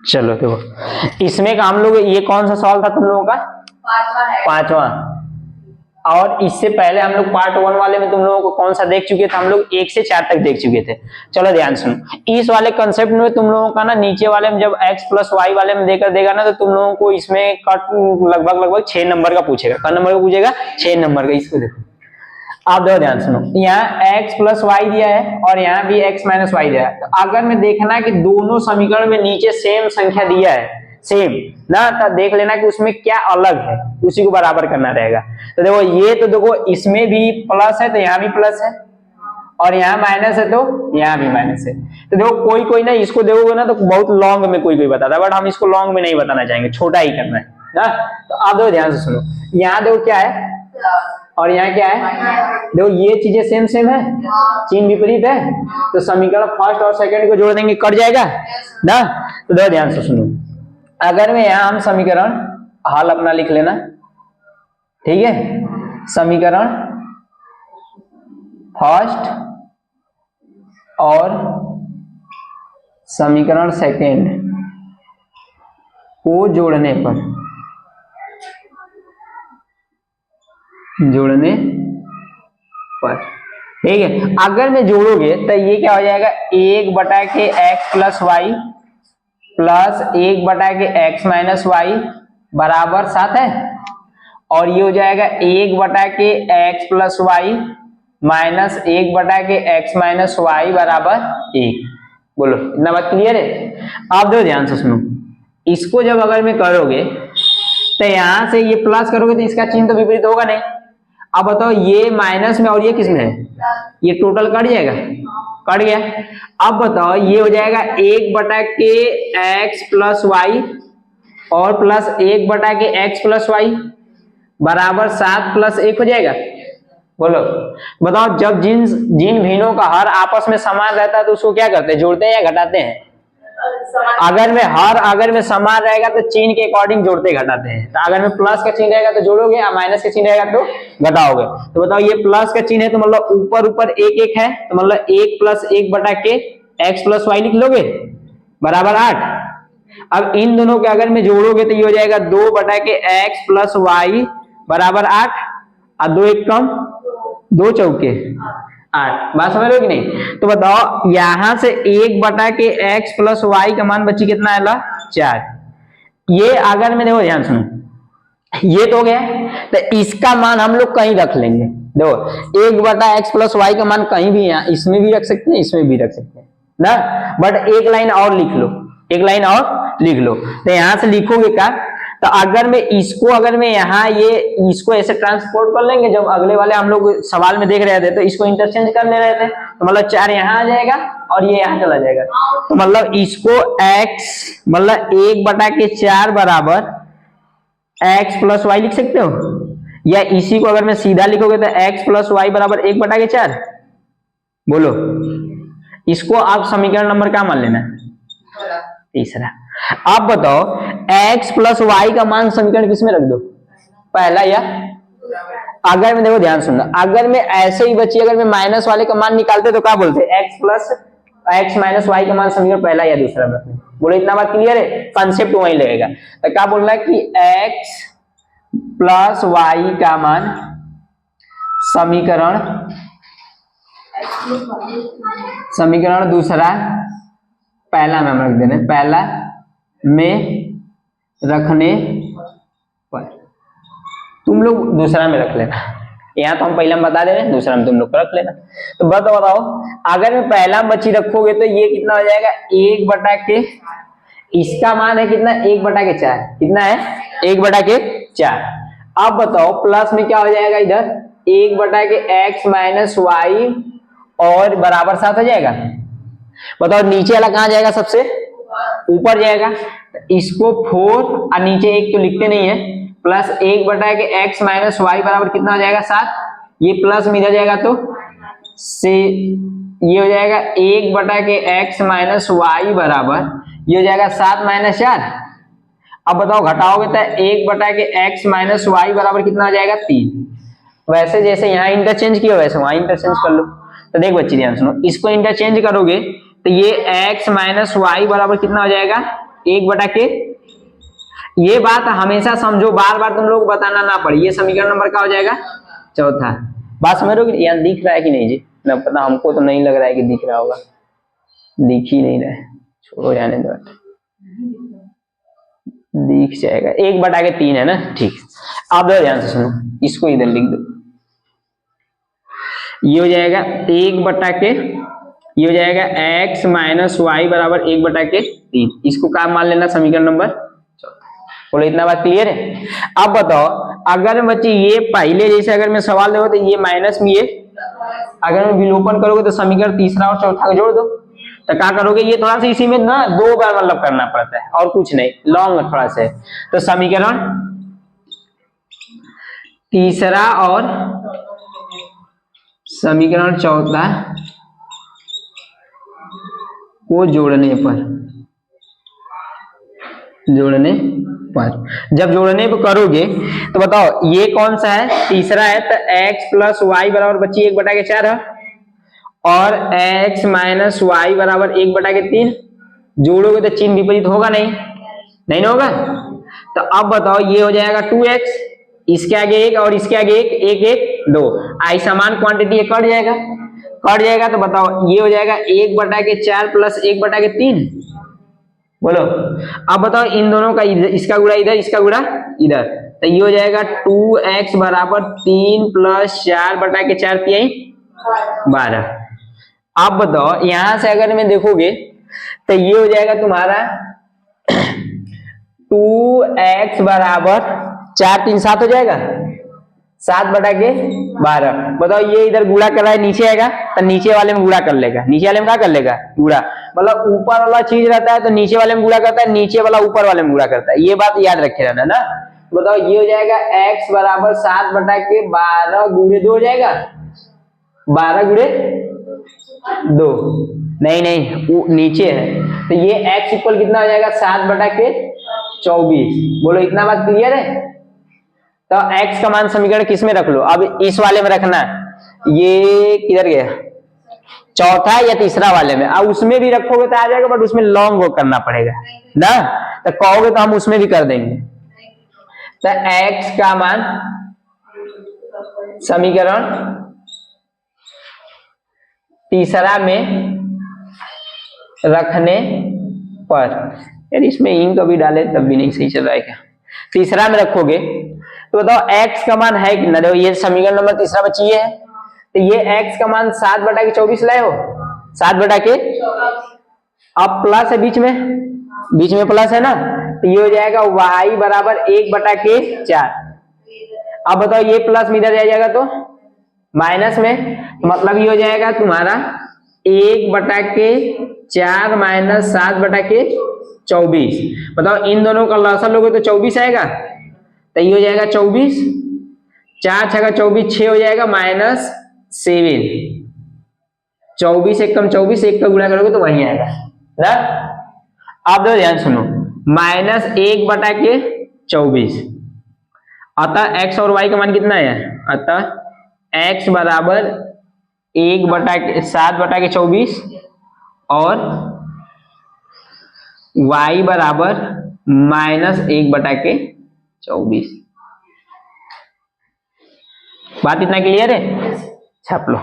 चलो देखो इसमें का हम लोग ये कौन सा सवाल था तुम लोगों का? पांचवा। और इससे पहले हम लोग पार्ट 1 वाले में तुम लोगों को कौन सा देख चुके थे? हम लोग 1 से 4 तक देख चुके थे। चलो ध्यान सुनो, इस वाले कंसेप्ट में तुम लोगों का ना नीचे वाले में जब x प्लस वाई वाले में देकर देगा ना तो तुम लोगों को इसमें कट लगभग 6 नंबर का पूछेगा। कितना नंबर का पूछेगा? 6 नंबर का। इसको देखो, आप देखो ध्यान सुनो, यहाँ x प्लस वाई दिया है और यहाँ भी x माइनस वाई दिया है। तो अगर मैं देखना कि दोनों समीकरण में नीचे सेम संख्या दिया है, सेम ना, तो देख लेना कि उसमें क्या अलग है, उसी को बराबर करना रहेगा। तो देखो ये तो देखो इसमें भी प्लस है तो यहाँ भी प्लस है, और यहाँ माइनस है तो यहाँ भी माइनस है। तो देखो कोई ना इसको देखोगे ना तो बहुत लॉन्ग में कोई बताता है, बट हम इसको लॉन्ग में नहीं बताना चाहेंगे, छोटा ही करना है ना। तो आप देखो ध्यान से सुनो, यहाँ देखो क्या है और यहाँ क्या है। देखो ये चीजें सेम सेम है, चिन्ह विपरीत है, तो समीकरण फर्स्ट और सेकंड को जोड़ देंगे, कट जाएगा ना। तो देखो ध्यान से सुनो, अगर मैं यहाँ हम समीकरण हल अपना लिख लेना, ठीक है। समीकरण फर्स्ट और समीकरण सेकंड को जोड़ने पर ठीक है, अगर मैं जोड़ोगे तो ये क्या हो जाएगा, 1 बटा के x प्लस वाई प्लस 1 बटा के x माइनस वाई बराबर 7 है, और ये हो जाएगा 1 बटा के x प्लस वाई माइनस 1 बटा के x माइनस वाई बराबर 1। बोलो इतना बात क्लियर है? आप देखो ध्यान से सुनो, इसको जब अगर मैं करोगे तो यहां से ये प्लस करोगे तो इसका चिन्ह तो विपरीत होगा नहीं। अब बताओ ये माइनस में और ये किस में है, ये टोटल कट जाएगा, कट गया। अब बताओ ये हो जाएगा 1 बटा के x प्लस वाई और प्लस 1 बटा के x प्लस वाई बराबर 7 प्लस 1 हो जाएगा। बोलो बताओ, जब जिन भिन्नों का हर आपस में समान रहता है तो उसको क्या करते हैं, जोड़ते हैं या घटाते हैं? अगर में समान रहेगा तो चिन्ह के अकॉर्डिंग जोड़ते घटाते हैं। तो अगर में प्लस का चिन्ह रहेगा तो जोड़ोगे और माइनस का चिन्ह रहेगा तो घटाओगे। तो बताओ ये प्लस का चिन्ह है तो मतलब ऊपर 1 है, तो मतलब 1 प्लस 1 बटा के x प्लस वाई लिख लोगे बराबर 8। अब इन दोनों के अगर में जोड़ोगे तो ये हो जाएगा 2 बटा के x प्लस वाई बराबर 8, और 2 1 कम 2 चौके 8। बात समझ रहे हो कि नहीं? तो बताओ यहां से 1 बटा के x प्लस वाई का मान बची कितना आएगा, 4। ये अगर मैं देखो ध्यान सुनो, ये तो हो गया, तो इसका मान हम लोग कहीं रख लेंगे। देखो 1 बटा x प्लस वाई का मान कहीं भी, यहाँ इसमें भी रख सकते हैं, इसमें भी रख सकते हैं ना, बट एक लाइन और लिख लो, एक लाइन और लिख लो। तो यहां से लिखोगे क्या, तो अगर मैं यहाँ ये इसको ऐसे ट्रांसपोर्ट कर लेंगे, जब अगले वाले हम लोग सवाल में देख रहे थे तो इसको इंटरचेंज कर ले रहे थे, तो मतलब 4 यहाँ आ जाएगा और ये यहाँ चला जाएगा। तो मतलब इसको x मतलब 1 बटा के 4 बराबर x प्लस वाई लिख सकते हो, या इसी को अगर मैं सीधा लिखोगे तो x प्लस वाई बराबर 1 बटा के 4। बोलो इसको आप समीकरण नंबर क्या मान लेना, तीसरा। आप बताओ x प्लस वाई का मान समीकरण किसमें रख दो, पहला या? अगर मैं देखो ध्यान सुनना, अगर मैं ऐसे ही बची, अगर मैं माइनस वाले का मान निकालते तो क्या बोलते, x plus x minus Y का मान समीकरण पहला या दूसरा में रखना। बोलो इतना बात क्लियर है, कंसेप्ट वहीं लगेगा। तो क्या बोलना है कि x प्लस वाई का मान समीकरण दूसरा पहला में हम रख देने, पहला में रखने पर तुम लोग दूसरा में रख लेना। यहाँ तो हम पहला में बता दे रहे हैं, दूसरा में तुम लोग रख लेना। तो बताओ अगर मैं पहला में बची रखोगे तो ये कितना हो जाएगा, 1 बटा के, इसका मान है कितना, 1 बटा के 4, कितना है 1 बटा के 4। अब बताओ प्लस में क्या हो जाएगा, इधर 1 बटा के x माइनस वाई और बराबर 7 हो जाएगा। बताओ नीचे वाला कहाँ जाएगा, सबसे ऊपर जाएगा। इसको 4 और नीचे 1 तो लिखते नहीं है, प्लस 1 बटा के x माइनस वाई बराबर कितना हो जाएगा, 7। ये प्लस में इधर जाएगा तो से ये हो जाएगा 1 बटा के x माइनस वाई बराबर ये हो जाएगा 7 माइनस 4। अब बताओ घटाओगे तो 1 बटा के x माइनस वाई बराबर कितना हो जाएगा, 3। वैसे जैसे यहाँ इंटरचेंज किया वैसे वहां इंटरचेंज कर लो। तो देख बच्चे ध्यान सुनो, इसको इंटरचेंज करोगे तो ये x माइनस वाई बराबर कितना हो जाएगा, 1 बटा के, ये बात हमेशा समझो, बार बार तुम लोग बताना ना पड़े। ये समीकरण नंबर क्या हो जाएगा? चौथा। बात समझ रहे हो कि यार दिख रहा है कि नहीं जी? ना पता, हमको तो नहीं लग रहा है कि दिख रहा होगा, दिख ही नहीं रहा है, छोड़ो जाने दो, दिख जाएगा। 1 बटा के 3 है ना, ठीक। अब ध्यान से सुनो, इसको इधर लिख दो। ये हो जाएगा 1 बटा के, ये हो जाएगा x माइनस वाई बराबर 1 बटा के 3। इसको क्या मान लेना? समीकरण नंबर चौथा। बोलो इतना बात क्लियर है? अब बताओ, अगर बच्चे ये पहले जैसे अगर मैं सवाल देखो तो ये माइनस में, ये अगर मैं विलोपन करोगे तो समीकरण तीसरा और चौथा को जोड़ दो, तो क्या करोगे? ये थोड़ा सा इसी में ना 2 बार मतलब करना पड़ता है और कुछ नहीं, लॉन्ग थोड़ा सा। तो समीकरण तीसरा और समीकरण चौथा को जोड़ने पर जब जोड़ने पर करोगे तो बताओ ये कौन सा है? तीसरा है, तो x प्लस वाई बराबर बच्ची 1 बटा के 4 है, और x माइनस वाई बराबर 1 बटा के 3। जोड़ोगे तो चिन्ह विपरीत होगा नहीं, नहीं होगा। तो अब बताओ ये हो जाएगा 2x, इसके आगे 1 और इसके आगे 1, 1 1 2, आई समान क्वांटिटी ये कट जाएगा। तो बताओ ये हो जाएगा 1 बटा के 4 प्लस 1 बटा के 3। बोलो अब बताओ इन दोनों का, इसका गुणा इधर, इसका गुणा इधर, तो ये हो जाएगा 2x बराबर 3 प्लस 4 बटा के 4 3 12। अब बताओ यहां से अगर मैं देखोगे तो ये हो जाएगा तुम्हारा 2x बराबर 4 3 7 हो जाएगा, 7 बटा के 12। बताओ ये इधर गुणा कर रहा है, नीचे आएगा तो नीचे वाले में गुणा कर लेगा, नीचे वाले में क्या कर लेगा? गुणा। मतलब ऊपर वाला चीज रहता है तो नीचे वाले में गुणा करता है, नीचे वाला ऊपर वाले में गुणा करता है, ये बात याद रखे रहना ना। बताओ ये हो जाएगा x बराबर 7 बटा के 12 गुणे 2 हो जाएगा, 12 गुणे 2, नहीं वो नीचे है, तो ये x इक्वल कितना हो जाएगा? 7 बटा के 24। बोलो इतना बात क्लियर है? तो x का मान समीकरण किस में रख लो? अब इस वाले में रखना, ये किधर गया? चौथा या तीसरा वाले में। अब उसमें भी रखोगे तो आ जाएगा, बट उसमें लॉन्ग वो करना पड़ेगा ना, तो कहोगे तो हम उसमें भी कर देंगे। तो x का मान समीकरण तीसरा में रखने पर, यार इसमें इंक कभी डाले तब भी नहीं सही चल रहा है क्या? तीसरा में रखोगे तो बताओ x का मान है कितना? देखो ये समीकरण नंबर तीसरा बची है, तो ये x का मान 7 बटा के 24 लाए हो, 7 बटा के, अब प्लस है बीच में प्लस है ना, तो ये हो जाएगा y बराबर 1 बटा के 4। अब बताओ ये प्लस में इधर जाएगा तो माइनस में, मतलब ये हो जाएगा तुम्हारा 1 बटा के 4 माइनस 7 बटा के 24। बताओ इन दोनों का लसागु लोगे तो 24 आएगा, तो ये हो जाएगा 24, 4 छका 24 6 हो जाएगा माइनस 7, 24 एक कम 24, एक का गुणा करोगे तो वही आएगा ना। अब दो ध्यान सुनो, माइनस 1 बटा के 24, अतः x और y का मान कितना है? अतः x बराबर 1 बटा के 7 बटा के 24 और y बराबर माइनस 1 बटा के 24। बात इतना क्लियर है? छाप लो।